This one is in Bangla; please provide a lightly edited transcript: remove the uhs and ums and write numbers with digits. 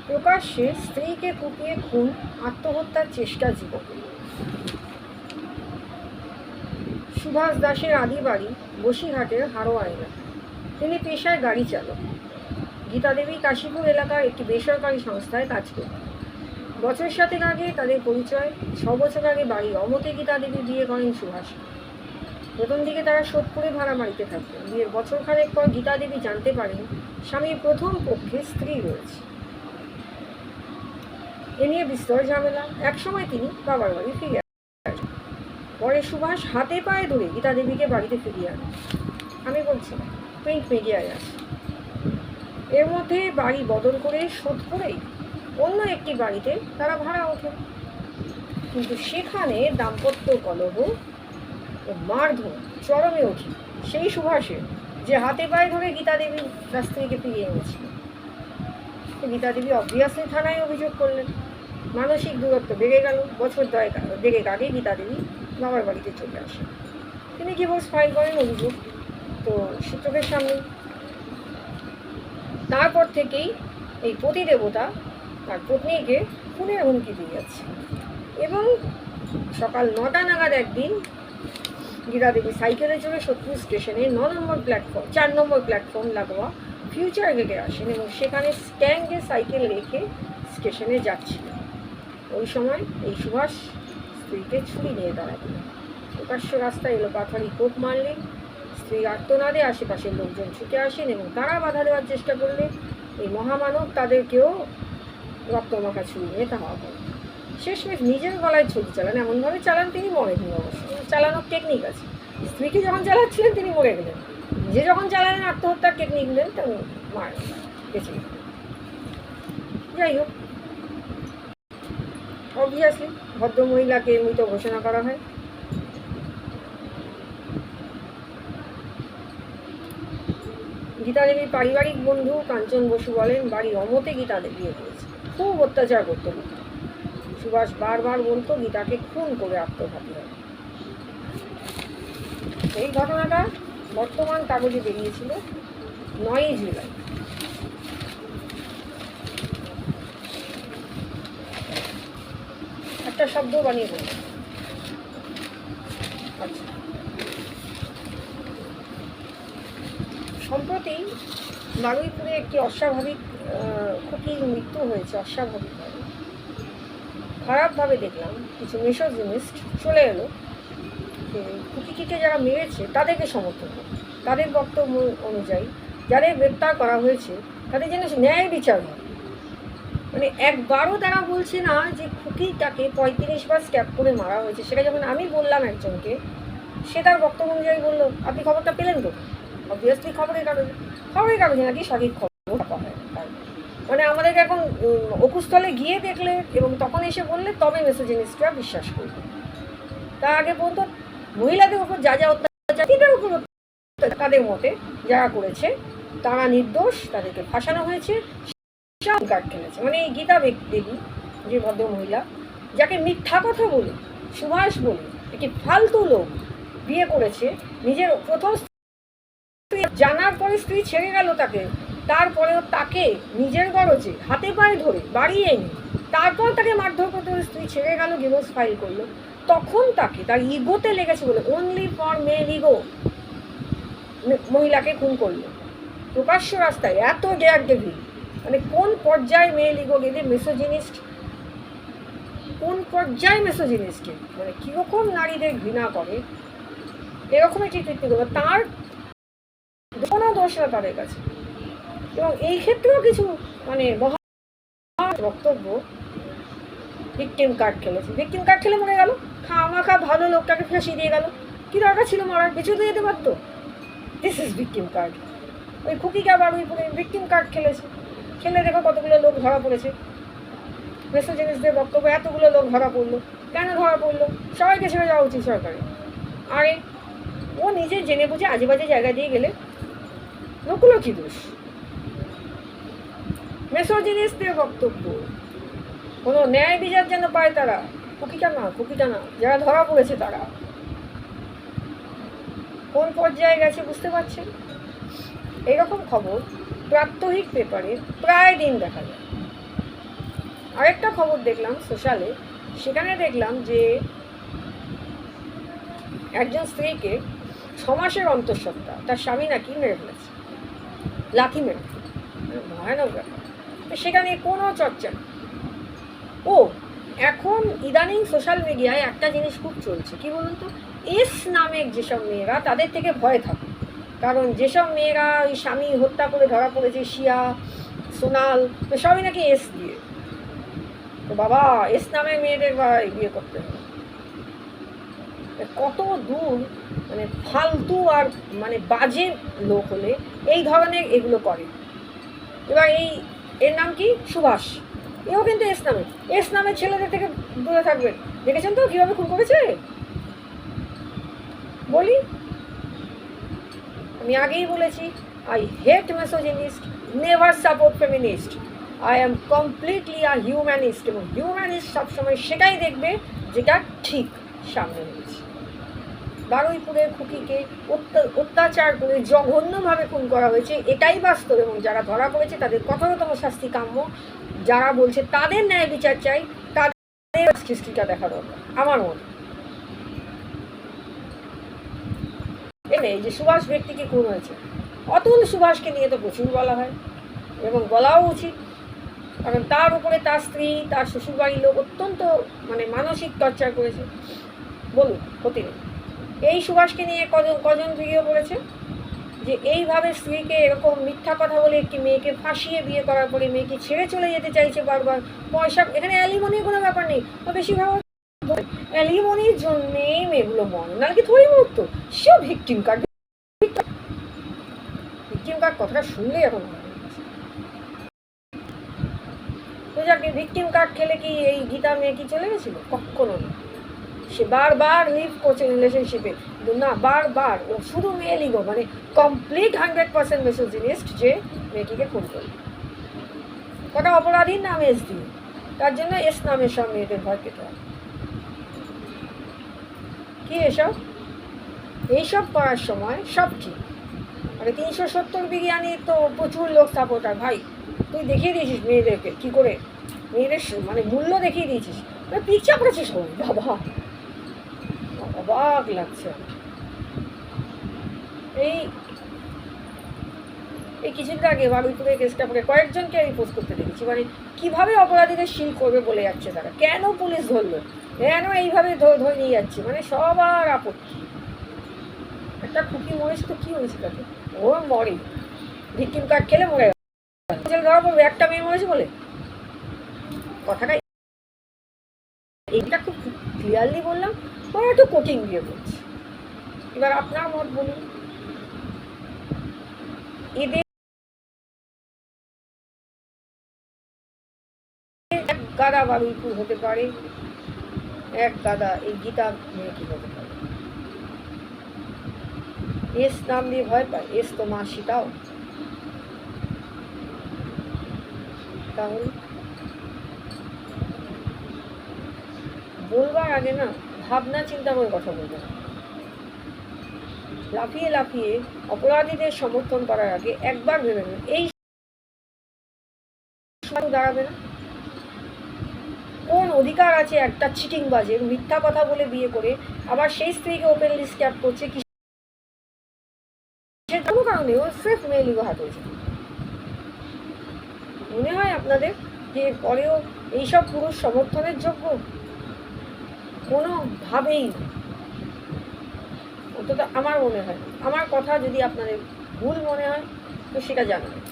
প্রকাশ্যে স্ত্রীকে কুপিয়ে খুন, আত্মহত্যার চেষ্টা যুবকের। সুভাষ দাসের আদি বাড়ি বসিরহাটের হারোয়া এলাকা। তিনি পেশায় গাড়ি চালক। গীতাদেবী কাশীপুর এলাকার একটি বেসরকারি সংস্থায় কাজ করতেন। বছর 7 আগে তাদের পরিচয়। 6 বছর আগে বাড়ি অমতে গীতাদেবী বিয়ে করেন সুভাষ। প্রথম দিকে তারা সোদপুরে ভাড়া বাড়িতে থাকতেন। বিয়ের বছরখানেক পর গীতাদেবী জানতে পারেন স্বামীর প্রথম পক্ষে স্ত্রী রয়েছে। এ নিয়ে বিস্তর ঝামেলা। একসময় তিনি বাবার বাড়ি ফিরে আসেন। পরে সুভাষ হাতে পায়ে ধরে গীতাদেবীকে বাড়িতে ফিরিয়ে আনেন। আমি বলছি প্রিন্ট মিডিয়ায় আছে। এর মধ্যে বাড়ি বদল করে সোদপুরেই অন্য একটি বাড়িতে তারা ভাড়া ওঠে। কিন্তু সেখানে দাম্পত্য কলহ ও মারধর চরমে ওঠে সেই সুভাষের, যে হাতে পায়ে ধরে গীতাদেবী তার স্ত্রীকে ফিরিয়ে এনেছিল। গীতাদেবী অবভিয়াসলি থানায় অভিযোগ করলেন। মানসিক দূরত্ব বেড়ে গেল। বছর 2 আগে গীতাদেবী বাবার বাড়িতে চলে আসেন। তিনি ডিভোর্স ফাইল করেন, অভিযোগ তো সূচকের সামনে। তারপর থেকেই এই পতিদেবতা তার পত্নীকে খুনের হুমকি দিয়ে যাচ্ছে। এবং সকাল 9টা নাগাদ একদিন গীতাদেবী সাইকেলে চড়ে সোদপুর স্টেশনে 4 নম্বর প্ল্যাটফর্ম লাগোয়া ফিউচার গেটে আসেন এবং সেখানে স্ট্যান্ডে সাইকেল রেখে স্টেশনে যাচ্ছিলেন। ওই সময় এই সুভাষ স্ত্রীকে ছুরি নিয়ে দাঁড়াতেন। প্রকাশ্য রাস্তায় এলো পাথারি কোপ মারলেন। স্ত্রী আর্তনাদে আশেপাশের লোকজন ছুটে আসেন এবং তারা বাধা দেওয়ার চেষ্টা করলে এই মহামানব তাদেরকেও রক্তমাখা ছুরি নিয়ে ধাওয়া করেন। শেষমেশ নিজের গলায় ছুরি চালান। এমনভাবে চালান তিনি মরেননি। অবশ্য চালানোর টেকনিক আছে। স্ত্রীকে যখন চালাচ্ছিলেন তিনি মরে গেলেন, নিজে যখন চালালেন আত্মহত্যার টেকনিক নিলেন তখন বেঁচে গেলেন। যাই হোক, অবভিয়াসলি ভদ্রমহিলাকে মৃত ঘোষণা করা হয়। গীতাদেবীর পারিবারিক বন্ধু কাঞ্চন বসু বলেন, বাড়ি অমতে গীতাদেবী বিয়ে করেছে, খুব অত্যাচার করতো। সুভাষ বারবার বলতো গীতাকে খুন করে আত্মঘাতী হয়। এই ঘটনাটা বর্তমান কাগজে বেরিয়েছিল 9ই জুলাই। একটা শব্দ বানিয়ে বলল। আচ্ছা, সম্প্রতি বারুইপুরে একটি অস্বাভাবিক খুকির মৃত্যু হয়েছে। অস্বাভাবিকভাবে, খারাপভাবে দেখলাম। কিছু মিসোজিনিস্ট চলে এলো খুকিকে যারা মেরেছে তাদেরকে সমর্থন করে। তাদের বক্তব্য অনুযায়ী যাদের গ্রেপ্তার করা হয়েছে তাদের যেন ন্যায় বিচার হয়। মানে একবারও তারা বলছে না যে খুকিটাকে 35 বার স্ট্যাপ করে মারা হয়েছে। সেটা যখন আমি বললাম একজনকে, সে তার বক্তব্য অনুযায়ী বললো, আপনি খবরটা পেলেন তো? অবভিয়াসলি খবরের কাগজে নাকি সঠিক খবর ছাপা হয়। মানে আমাদেরকে এখন অকুস্থলে গিয়ে দেখলে এবং তখন এসে বললে তবে মিসোজিনিস্টরা বিশ্বাস করবে। তার আগে পর্যন্ত মহিলাদের উপর যা যা অত্যাচার উপর তাদের মতে যারা করেছে তারা নির্দোষ, তাদেরকে ফাঁসানো হয়েছে, কার্ড খেলেছে। মানে এই গীতা দেবী যে ভদ্র মহিলা, যাকে মিথ্যা কথা বলে সুভাষ বলে একটি ফালতু লোক বিয়ে করেছে, নিজের প্রথম স্ত্রী জানার পরে স্ত্রী ছেড়ে গেল তাকে, তারপরেও তাকে নিজের গরজে হাতে পায়ে ধরে বাড়ি এনে তারপর তাকে মারধর করতে স্ত্রী ছেড়ে গেল, ডিভোর্স ফাইল করলো। তখন তাকে তার ইগোতে লেগেছে বলে অনলি ফর মেল ইগো মহিলাকে খুন করলো প্রকাশ্য রাস্তায়। এত ডেয়ার ডেভিল! মানে কোন পর্যায়ে মেল ইগো গেলে মেসোজিনিস্ট, কোন পর্যায়ে মেসোজিনিস্টকে মানে কীরকম নারীদের ঘৃণা করে, এরকম একটি কৃত্য করবে। তার কোনো দোষ না তাদের কাছে। এবং এই ক্ষেত্রেও কিছু মানে মহা বক্তব্য, ভিকটিম কার্ড খেলেছে। ভিকটিম কার্ড খেলে মরে গেল, খামাখা ভালো লোকটাকে ফাঁসিয়ে দিয়ে গেল। কী দরকার ছিল মরার? বেঁচে দিয়ে যেতে পারতো। This is victim card. ওই খুকিকে আবার ওই ভিকটিম কার্ড খেলেছে। খেলে দেখো কতগুলো লোক ধরা পড়েছে। মেসোজিনিস্টদের বক্তব্য, এতগুলো লোক ধরা পড়লো। কেন ধরা পড়লো? সবাইকে ছেড়ে যাওয়া উচিত সরকারের। আরে ও নিজে জেনে বুঝে আজে বাজে জায়গা দিয়ে গেলে লোকগুলো কী দোষ? মেসোজিনিস্টদের বক্তব্য, কোনো ন্যায় বিচার যেন পায় তারা। খুকিটা না, যারা ধরা পড়েছে তারা। কোন পর্যায়ে গেছে বুঝতে পারছেন? এরকম খবর প্রাত্যহিক পেপারে প্রায় দিন দেখা যায়। আরেকটা খবর দেখলাম সোশ্যালে, সেখানে দেখলাম যে একজন স্ত্রীকে 6 মাসের অন্তঃসত্ত্বা তার স্বামী নাকি মেরে ফেলেছে, লাথি মেরে, ভয়ানক ব্যাপার। তো সেখানে কোনো চর্চা নেই। ও এখন ইদানিং সোশ্যাল মিডিয়ায় একটা জিনিস খুব চলছে, কি বলুন তো, এস নামের যেসব মেয়েরা, তাদের থেকে ভয় থাকে। কারণ যেসব মেয়েরা ওই স্বামী হত্যা করে ধরা পড়েছে, শিয়া, সোনাল, তো সবই নাকি এস দিয়ে। তো বাবা, এস নামের মেয়েদের বিয়ে করতে হবে। কত দূর মানে ফালতু আর মানে বাজে লোক হলে এই ধরনের এগুলো করে। এবার এর নাম কি, সুভাষ, এও কিন্তু এস নামের ছেলেদের থেকে দূরে থাকবেন। দেখেছেন তো কীভাবে খুন করেছে। বলি, আমি আগেই বলেছি, I hate misogynist, never support feminist, I am completely a humanist. এবং হিউম্যানিস্ট সবসময় সেটাই দেখবে যেটা ঠিক সামনে রয়েছে। বারুইপুরের খুকিকে অত্যাচার করে জঘন্যভাবে খুন করা হয়েছে, এটাই বাস্তব। এবং যারা ধরা পড়েছে তাদের কঠোরতম শাস্তি কাম্য। যারা বলছে তাদের ন্যায় বিচার চাই, তাদের হিস্ট্রিটা দেখা দরকার আমার মনে। এই যে সুভাষ ব্যক্তিকে খুন হয়েছে, অতুল সুভাষকে নিয়ে তো প্রচুর বলা হয় এবং বলাও উচিত। কারণ তার উপরে তার স্ত্রী, তার শ্বশুরবাড়ির লোক অত্যন্ত মানে মানসিক টর্চার করেছে। বলুন, ক্ষতি নেই। এই সুভাষকে নিয়ে কজন ভিডিও করেছে যে এইভাবে স্ত্রীকে এরকম মিথ্যা কথা বলে একটি মেয়েকে ফাঁসিয়ে বিয়ে করার পরে মেয়েকে ছেড়ে চলে যেতে চাইছে বারবার। পয়সা, এখানে অ্যালিমনির কোনো ব্যাপার নেই, বেশিরভাগ অ্যালিমনির জন্যেই মেয়েগুলো মনে, নাহলে কি থই মরতো। সেও ভিকটিম কার্ড কথাটা শুনলেই এখন তো যাকে ভিকটিম কার্ড খেলে কি এই গীতা মেয়ে কি চলে গেছিল? কখনো না। সে বারবার লিভ করছে রিলেশনশিপে, না বারবার। ও শুধু মেয়ে লিগো মানে কমপ্লিট 100% মিসোজিনিস্ট যে মেয়েটিকে খুন করল। কটা অপরাধীর নাম এস দিয়ে, তার জন্য এস নামের সব মেয়েদের ভয় পেতে হয়। কি এইসব করার সময় সব ঠিক। মানে 370 বিরিয়ানি তো প্রচুর লোক সাপোর্টার। ভাই, তুই দেখিয়ে দিয়েছিস মেয়েদেরকে কী করে, মেয়েদের মানে মূল্য দেখিয়ে দিয়েছিস, পিকচা করেছিস সবাই। বাবা, অবাক লাগছে। এই কিছুদিন আগে বারুইপুরে কেসটা পরে কয়েকজনকে আমি পোস্ট করতে দেখেছি, মানে কীভাবে অপরাধীদের শিল করবে বলে যাচ্ছে তারা, কেন পুলিশ ধরলো, কেন এইভাবে ধরে নিয়ে যাচ্ছে, মানে সবার আপত্তি। একটা খুকি মরেছে তো কী হয়েছে তাকে, ও মরে, ভিকটিম কার্ড খেলে মরে গেল, ধরা পড়বে একটা মেয়ে মরেছে বলে। কথাটা এইটা খুব ক্লিয়ারলি বললাম, ওরা একটু কোটিং দিয়ে বলছে। এবার আপনার মত বলুন। এদের এক গাদা বারুইপুর হতে পারে, এক গাদা এই গীতা মেয়ে কি হতে পারে। এস নাম দিয়ে ভয় পায়, এস তো মা সীতাও। তাহলে বলবার আগে না ভাবনা চিন্তা করে কথা বলবে না। লাফিয়ে লাফিয়ে অপরাধীদের সমর্থন করার আগে একবার ভেবে নেন, এই দাঁড়াবে না। কোন অধিকার আছে একটা চিটিংবাজের মিথ্যা কথা বলে বিয়ে করে আবার সেই স্ত্রীকে ওপেনলি স্ক্যাপ করছে? কি কোনো কারণে ও স্রেফ মেয়ে লিগো হাত হয়েছে। মনে হয় আপনাদের যে পরেও এইসব পুরুষ সমর্থনের যোগ্য? কোনোভাবেই না, অন্তত আমার মনে হয়। আমার কথা যদি আপনাদের ভুল মনে হয় তো সেটা জানাবেন।